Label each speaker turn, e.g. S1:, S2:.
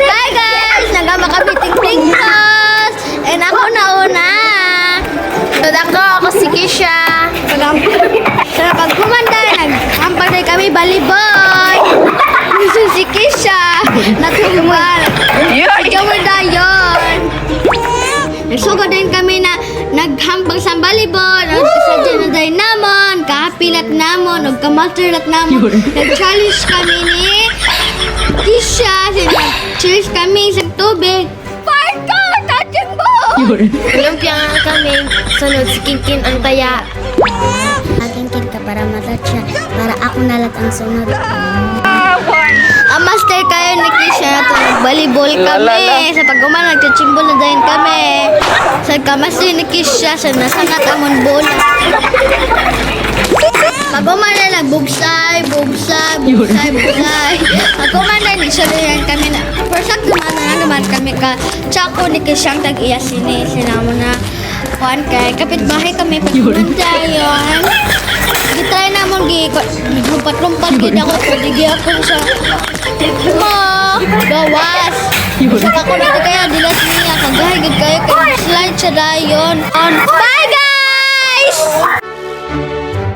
S1: Hi guys! Nagama kami tingtingkos! And ako na una! Ako si Kisha! Sa pagkumanda, naghampag na kami baliboy! Si Kisha! Natumbal! Ikaw mo dayon! Nagsugod din kami na naghampag sa balibol, nagkasadya na dahil namon, kapilat namon, nagkamaster namon, nag-challenge kami ni Kisha, nag-challenge kami sa tubig. Parka! Touching mo!
S2: Lumpia nga kami, sunod si Kinkin ang taya. Kinkin ka para matatsa, para ako nalat ang sunod.
S1: Ang master kayo ni Kisha na ito, volleyball kami. Sa pag-uman, nagchachimbol na dahil kami. Sa kamaster ni Kisha, sa nasangat amon bola. Pag-uman na nagbugsay. Pag-uman na, nagsaluyan kami na. Persak naman kami ka. Tsako ni Kisha ang tag-iya sinamo na. Kuan kay, kapitbahay kami pag-umanda yun. Gitry namon lumpat-lumpat gid ako pagigi ako sa gawas. Sa ako na kaya dilas niya kagahay gid kayo kay slide sa dayon. Bye guys!